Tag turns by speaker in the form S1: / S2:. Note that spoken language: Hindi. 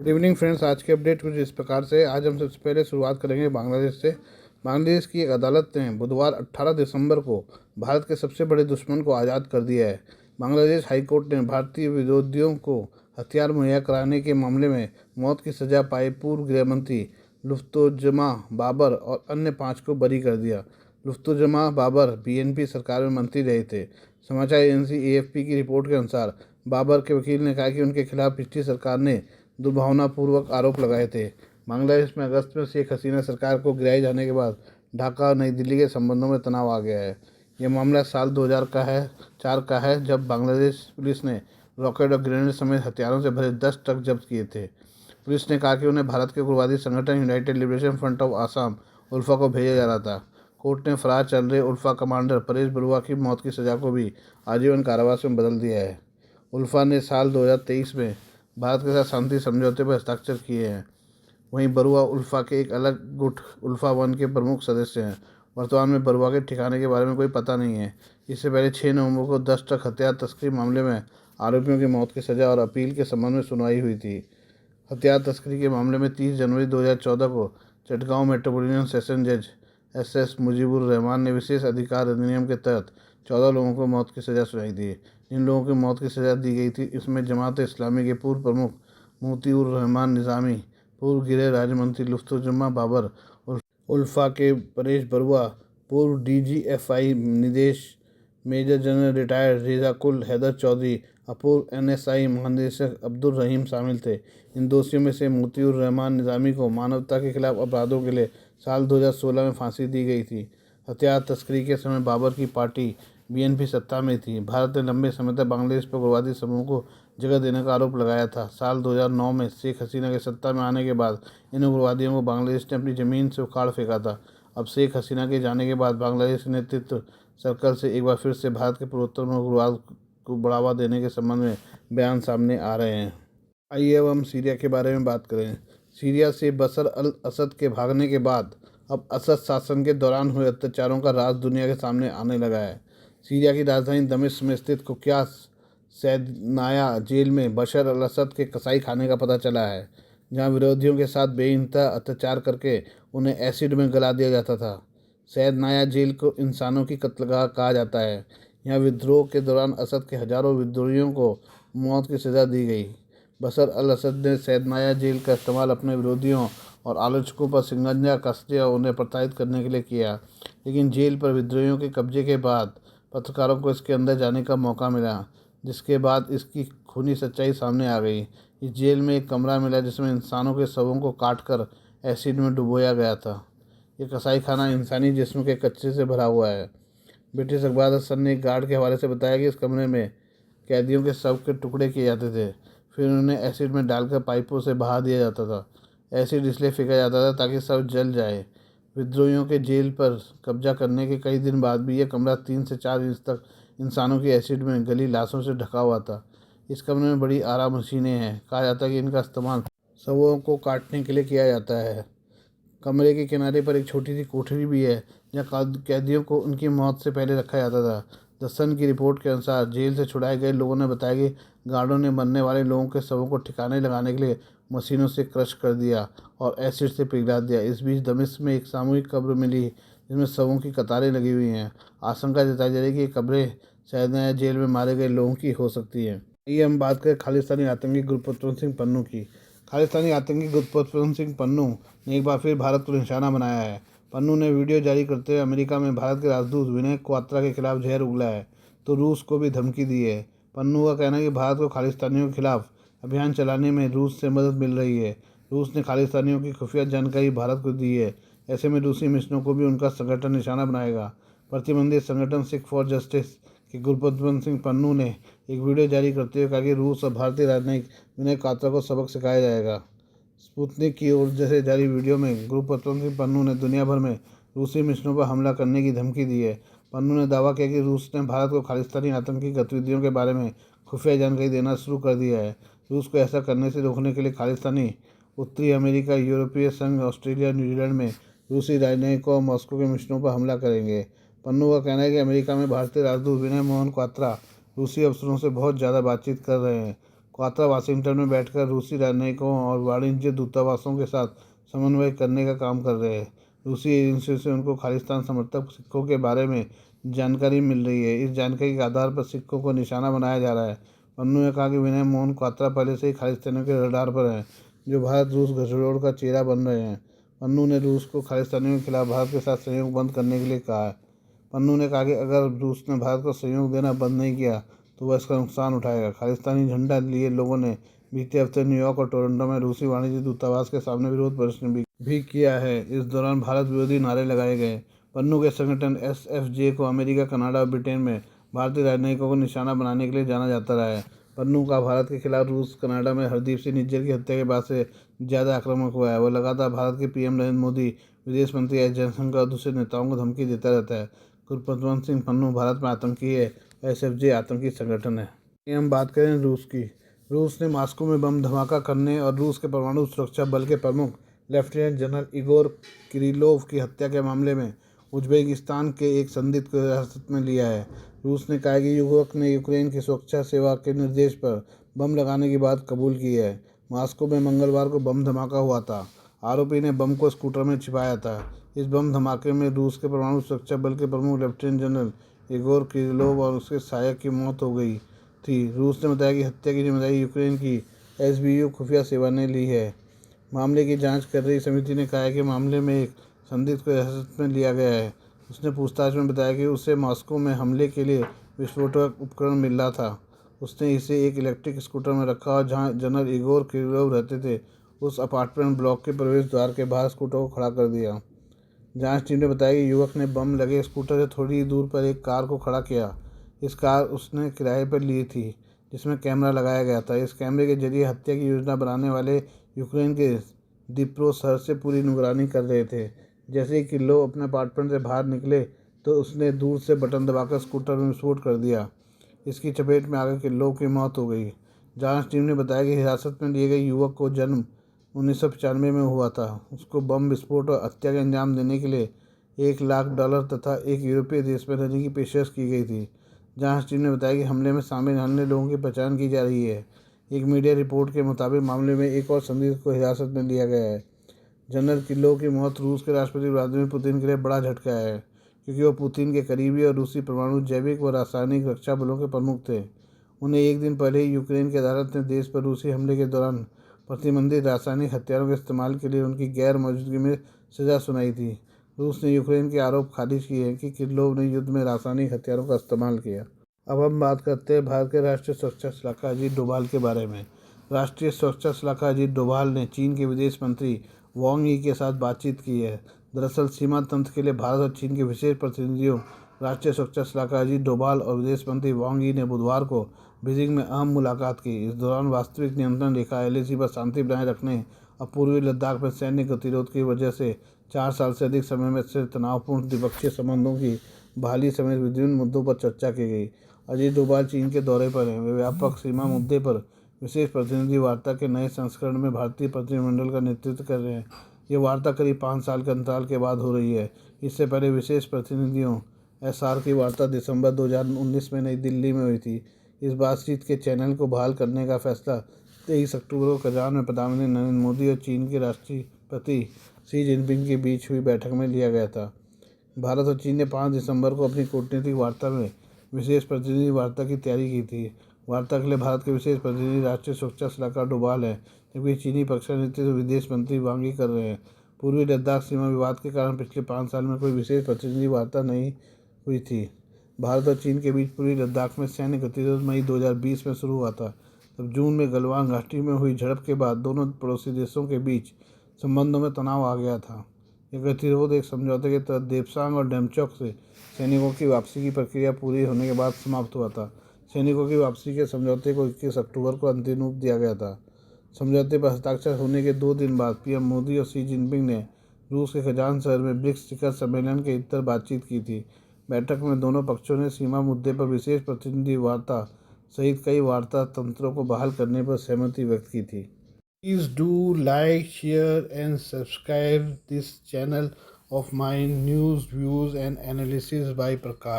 S1: Good evening friends. आज के अपडेट कुछ इस प्रकार से। आज हम सबसे पहले शुरुआत करेंगे बांग्लादेश से। बांग्लादेश की एक अदालत ने बुधवार 18 दिसंबर को भारत के सबसे बड़े दुश्मन को आज़ाद कर दिया है। बांग्लादेश हाईकोर्ट ने भारतीय विरोधियों को हथियार मुहैया कराने के मामले में मौत की सजा पाए पूर्व गृह मंत्री लुफ्तुजमा बाबर और अन्य 5 को बरी कर दिया। लुफ्तुजमा बाबर बीएनपी सरकार में मंत्री रहे थे। समाचार एजेंसी एएफपी की रिपोर्ट के अनुसार बाबर के वकील ने कहा कि उनके खिलाफ पिछली सरकार ने दुर्भावनापूर्वक आरोप लगाए थे। बांग्लादेश में अगस्त में शेख हसीना सरकार को गिराए जाने के बाद ढाका और नई दिल्ली के संबंधों में तनाव आ गया है। यह मामला साल 2004 का है, जब बांग्लादेश पुलिस ने रॉकेट और ग्रेनेड समेत हथियारों से भरे 10 ट्रक जब्त किए थे। पुलिस ने कहा कि उन्हें भारत के उग्रवादी संगठन United Liberation Front of Assam ULFA को भेजा जा रहा था। कोर्ट ने फरार चल रहे उल्फा कमांडर परेश बरुआ की मौत की सजा को भी आजीवन कारावास में बदल दिया है। उल्फा ने साल 2023 में भारत के साथ शांति समझौते पर हस्ताक्षर किए हैं। वहीं बरुआ उल्फा के एक अलग गुट उल्फा वन के प्रमुख सदस्य हैं। वर्तमान में बरुआ के ठिकाने के बारे में कोई पता नहीं है। इससे पहले 6 नवंबर को 10 ट्रक हथियार तस्करी मामले में आरोपियों की मौत की सजा और अपील के संबंध में सुनवाई हुई थी। हथियार तस्करी के मामले में 30 जनवरी 2014 को चटगांव मेट्रोपोलिटन सेशन जज SS मुजीबुर रहमान ने विशेष अधिकार अधिनियम के तहत 14 लोगों को मौत की सज़ा सुनाई थी। जिन लोगों को मौत की सज़ा दी गई थी, इसमें जमात इस्लामी के पूर्व प्रमुख मोतीउर रहमान निज़ामी, पूर्व गृह राज्य मंत्री लुफ्तुजमा बाबर, उल्फा के परेश बरुआ, पूर्व DGFI निदेश मेजर जनरल रिटायर्ड रेजा कुल हैदर चौधरी, अपूर्व NSI महानिदेशक अब्दुल रहीम शामिल थे। इन दोषियों में से मोतीउर रहमान निज़ामी को मानवता के खिलाफ अपराधों के लिए साल 2016 में फांसी दी गई थी। हथियार तस्करी के समय बाबर की पार्टी BNP सत्ता में थी। भारत ने लंबे समय तक बांग्लादेश पर उग्रवादी समूह को जगह देने का आरोप लगाया था। साल 2009 में शेख हसीना के सत्ता में आने के बाद इन उग्रवादियों को बांग्लादेश ने अपनी ज़मीन से उखाड़ फेंका था। अब शेख हसीना के जाने के बाद बांग्लादेश नेतृत्व सर्कल से एक बार फिर से भारत के पूर्वोत्तर में उग्रवाद को बढ़ावा देने के संबंध में बयान सामने आ रहे हैं। आइए अब हम सीरिया के बारे में बात करें। सीरिया से बशर अल असद के भागने के बाद अब असद शासन के दौरान हुए अत्याचारों का राज दुनिया के सामने आने लगा है। सीरिया की राजधानी दमिश्क में स्थित कुख्यात सैदनाया जेल में बशर अल असद के कसाई खाने का पता चला है, जहां विरोधियों के साथ बेइंतहा अत्याचार करके उन्हें एसिड में गला दिया जाता था। सैदनाया जेल को इंसानों की कत्लगाह कहा जाता है। यहाँ विद्रोह के दौरान असद के हजारों विद्रोहियों को मौत की सज़ा दी गई। बशर अल असद ने सैदनाया जेल का इस्तेमाल अपने विरोधियों और आलोचकों पर शिकंजा कसने और उन्हें प्रताड़ित करने के लिए किया, लेकिन जेल पर विद्रोहियों के कब्जे के बाद पत्रकारों को इसके अंदर जाने का मौका मिला, जिसके बाद इसकी खूनी सच्चाई सामने आ गई। इस जेल में एक कमरा मिला जिसमें इंसानों के शवों को काटकर एसिड में डुबोया गया था। ये कसाई खाना इंसानी जिस्म के कच्चे से भरा हुआ है। ब्रिटिश अखबार द सन ने एक गार्ड के हवाले से बताया कि इस कमरे में कैदियों के शव के टुकड़े किए जाते थे, फिर उन्हें एसिड में डालकर पाइपों से बहा दिया जाता था। एसिड इसलिए फेंका जाता था ताकि शव जल जाए। विद्रोहियों के जेल पर कब्जा करने के कई दिन बाद भी यह कमरा 3 से 4 इंच तक इंसानों की एसिड में गली लाशों से ढका हुआ था। इस कमरे में बड़ी आराम मशीनें हैं। कहा जाता है कि इनका इस्तेमाल शवों को काटने के लिए किया जाता है। कमरे के किनारे पर एक छोटी सी कोठरी भी है, जहाँ कैदियों को उनकी मौत से पहले रखा जाता था। द सन की रिपोर्ट के अनुसार जेल से छुड़ाए गए लोगों ने बताया कि गार्डों ने मरने वाले लोगों के शवों को ठिकाने लगाने के लिए मशीनों से क्रश कर दिया और एसिड से पिघला दिया। इस बीच दमिश्क में एक सामूहिक कब्र मिली जिसमें शवों की कतारें लगी हुई हैं। आशंका जताई जा रही है कि ये कब्रें सैदनाया जेल में मारे गए लोगों की हो सकती हैं। आइए हम बात करें खालिस्तानी आतंकी गुरपतवंत सिंह पन्नू की। खालिस्तानी आतंकी गुरपतवंत सिंह पन्नू ने एक बार फिर भारत को निशाना बनाया है। पन्नू ने वीडियो जारी करते हुए अमेरिका में भारत के राजदूत विनय क्वात्रा के खिलाफ जहर उगला है तो रूस को भी धमकी दी है। पन्नू का कहना है कि भारत को खालिस्तानियों के खिलाफ अभियान चलाने में रूस से मदद मिल रही है। रूस ने खालिस्तानियों की खुफिया जानकारी भारत को दी है। ऐसे में रूसी मिशनों को भी उनका संगठन निशाना बनाएगा। प्रतिबंधित संगठन सिख फॉर जस्टिस के गुरपतवंत सिंह पन्नू ने एक वीडियो जारी करते हुए कहा कि रूस और भारतीय राजनयिक विनय क्वात्रा को सबक सिखाया जाएगा। स्पुतनिक की ओर से जारी वीडियो में गुरपतवंत सिंह पन्नू ने दुनिया भर में रूसी मिशनों पर हमला करने की धमकी दी है। पन्नू ने दावा किया कि रूस ने भारत को खालिस्तानी आतंकी गतिविधियों के बारे में खुफिया जानकारी देना शुरू कर दिया है। रूस को ऐसा करने से रोकने के लिए खालिस्तानी उत्तरी अमेरिका, यूरोपीय संघ, ऑस्ट्रेलिया, न्यूजीलैंड में रूसी राजनयिकों और मॉस्को के मिशनों पर हमला करेंगे। पन्नू का कहना है कि अमेरिका में भारतीय राजदूत विनय मोहन क्वात्रा रूसी अफसरों से बहुत ज़्यादा बातचीत कर रहे हैं। क्वात्रा वाशिंगटन में बैठकर रूसी राजनयिकों और वाणिज्य दूतावासों के साथ समन्वय करने का काम कर रहे हैं। रूसी एजेंसियों से उनको खालिस्तान समर्थक सिक्कों के बारे में जानकारी मिल रही है। इस जानकारी के आधार पर सिक्कों को निशाना बनाया जा रहा है। पन्नू ने कहा कि विनय मोहन क्वात्रा पहले से ही खालिस्तानियों के रडार पर हैं, जो भारत रूस गठजोड़ का चेहरा बन रहे हैं। पन्नू ने रूस को खालिस्तानियों के खिलाफ भारत के साथ सहयोग बंद करने के लिए कहा है। पन्नू ने कहा कि अगर रूस ने भारत को सहयोग देना बंद नहीं किया तो वह इसका नुकसान उठाएगा। खालिस्तानी झंडा लिए लोगों ने बीते हफ्ते न्यूयॉर्क और टोरंटो में रूसी वाणिज्य दूतावास के सामने विरोध प्रदर्शन भी किया है। इस दौरान भारत विरोधी नारे लगाए गए। पन्नू के संगठन SFJ को अमेरिका, कनाडा और ब्रिटेन में भारतीय राजनयिकों को निशाना बनाने के लिए जाना जाता रहा है। पन्नू का भारत के खिलाफ रूस, कनाडा में हरदीप सिंह निज्जर की हत्या के बाद से ज़्यादा आक्रामक हुआ है। वह लगातार भारत के PM नरेंद्र मोदी, विदेश मंत्री एस जयशंकर और दूसरे नेताओं को धमकी देता रहता है। गुरपतवंत सिंह पन्नू भारत में आतंकी है। SFJ आतंकी संगठन है। हम बात करें रूस की। रूस ने मॉस्को में बम धमाका करने और रूस के परमाणु सुरक्षा बल के प्रमुख लेफ्टिनेंट जनरल इगोर किरिलोव की हत्या के मामले में उज्बेकिस्तान के एक संदिग्ध को हिरासत में लिया है। रूस ने कहा कि युवक ने यूक्रेन की सुरक्षा सेवा के निर्देश पर बम लगाने की बात कबूल की है। मॉस्को में मंगलवार को बम धमाका हुआ था। आरोपी ने बम को स्कूटर में छिपाया था। इस बम धमाके में रूस के परमाणु सुरक्षा बल के प्रमुख लेफ्टिनेंट जनरल इगोर किरिलोव और उसके सहायक की मौत हो गई थी। रूस ने बताया कि हत्या की जिम्मेदारी यूक्रेन की SBU खुफिया सेवा ने ली है। मामले की जांच कर रही समिति ने कहा है कि मामले में एक संदिग्ध को हिरासत में लिया गया है। उसने पूछताछ में बताया कि उसे मॉस्को में हमले के लिए विस्फोटक उपकरण मिल रहा था। उसने इसे एक इलेक्ट्रिक स्कूटर में रखा और जहां जनरल इगोर किरिलोव रहते थे उस अपार्टमेंट ब्लॉक के प्रवेश द्वार के बाहर स्कूटर को खड़ा कर दिया। जांच टीम ने बताया कि युवक ने बम लगे स्कूटर से थोड़ी दूर पर एक कार को खड़ा किया। इस कार उसने किराए पर ली थी, जिसमें कैमरा लगाया गया था। इस कैमरे के जरिए हत्या की योजना बनाने वाले यूक्रेन के दिप्रो शहर से पूरी निगरानी कर रहे थे। जैसे ही किर्लोव अपने अपार्टमेंट से बाहर निकले तो उसने दूर से बटन दबाकर स्कूटर में विस्फोट कर दिया। इसकी चपेट में आकर किर्लोव की मौत हो गई। जांच टीम ने बताया कि हिरासत में लिए गए युवक को जन्म 1995 में हुआ था। उसको बम विस्फोट और हत्या का अंजाम देने के लिए $1 लाख तथा एक यूरोपीय देश में रहने की पेशकश की गई थी। जांच टीम ने बताया कि हमले में शामिल अन्य लोगों की पहचान की जा रही है। एक मीडिया रिपोर्ट के मुताबिक मामले में एक और संदिग्ध को हिरासत में लिया गया है। जनरल किर्लोव की मौत रूस के राष्ट्रपति व्लादिमीर पुतिन के लिए बड़ा झटका है, क्योंकि वो पुतिन के करीबी और रूसी परमाणु, जैविक व रासायनिक रक्षा बलों के प्रमुख थे। उन्हें एक दिन पहले ही यूक्रेन की अदालत ने देश पर रूसी हमले के दौरान प्रतिबंधित रासायनिक हथियारों के इस्तेमाल के लिए उनकी गैर मौजूदगी में सजा सुनाई थी। रूस ने यूक्रेन के आरोप खारिज किए हैं कि किर्लोव ने युद्ध में रासायनिक हथियारों का इस्तेमाल किया। अब हम बात करते हैं भारत के राष्ट्रीय सुरक्षा सलाहकार अजीत डोभाल के बारे में। राष्ट्रीय सुरक्षा सलाहकार अजीत डोभाल ने चीन के विदेश मंत्री वांग यी के साथ बातचीत की है। दरअसल सीमा तंत्र के लिए भारत और चीन के विशेष प्रतिनिधियों राष्ट्रीय सुरक्षा सलाहकार अजीत डोभाल और विदेश मंत्री वांग यी ने बुधवार को बीजिंग में अहम मुलाकात की। इस दौरान वास्तविक नियंत्रण रेखा LAC पर शांति बनाए रखने और पूर्वी लद्दाख में सैन्य गतिरोध की वजह से 4 साल से अधिक समय से तनावपूर्ण द्विपक्षीय संबंधों की बहाली समेत विभिन्न मुद्दों पर चर्चा की गई। अजीत डोभाल चीन के दौरे पर हैं। वे व्यापक सीमा मुद्दे पर विशेष प्रतिनिधि वार्ता के नए संस्करण में भारतीय प्रतिनिधिमंडल का नेतृत्व कर रहे हैं। ये वार्ता करीब 5 साल के अंतराल के बाद हो रही है। इससे पहले विशेष प्रतिनिधियों SR की वार्ता दिसंबर 2019 में नई दिल्ली में हुई थी। इस बातचीत के चैनल को बहाल करने का फैसला 23 अक्टूबर को कजान में प्रधानमंत्री नरेंद्र मोदी और चीन के राष्ट्रपति शी जिनपिंग के बीच हुई बैठक में लिया गया था। भारत और चीन ने 5 दिसंबर को अपनी कूटनीतिक वार्ता में विशेष प्रतिनिधि वार्ता की तैयारी की थी। वार्ता के लिए भारत के विशेष प्रतिनिधि राष्ट्रीय सुरक्षा सलाहकार डोभाल है, जबकि चीनी पक्ष का नेतृत्व विदेश मंत्री वांग यी कर रहे हैं। पूर्वी लद्दाख सीमा विवाद के कारण पिछले 5 साल में कोई विशेष प्रतिनिधि वार्ता नहीं हुई थी। भारत और चीन के बीच पूर्वी लद्दाख में सैन्य गतिरोध मई 2020 में शुरू हुआ था। तब जून में गलवान घाटी में हुई झड़प के बाद दोनों पड़ोसी देशों के बीच संबंधों में तनाव आ गया था। यह गतिरोध एक समझौते के तहत देपसांग और डेमचौक से सैनिकों की वापसी की प्रक्रिया पूरी होने के बाद समाप्त हुआ था। सैनिकों की वापसी के समझौते को 21 अक्टूबर को अंतिम रूप दिया गया था। समझौते पर हस्ताक्षर होने के 2 दिन बाद PM मोदी और शी जिनपिंग ने रूस के कजान शहर में ब्रिक्स शिखर सम्मेलन के इतर बातचीत की थी। बैठक में दोनों पक्षों ने सीमा मुद्दे पर विशेष प्रतिनिधि वार्ता सहित कई वार्ता तंत्रों को बहाल करने पर सहमति व्यक्त की थी। Please do like, share and subscribe this channel of my news, views and analysis by Prakash.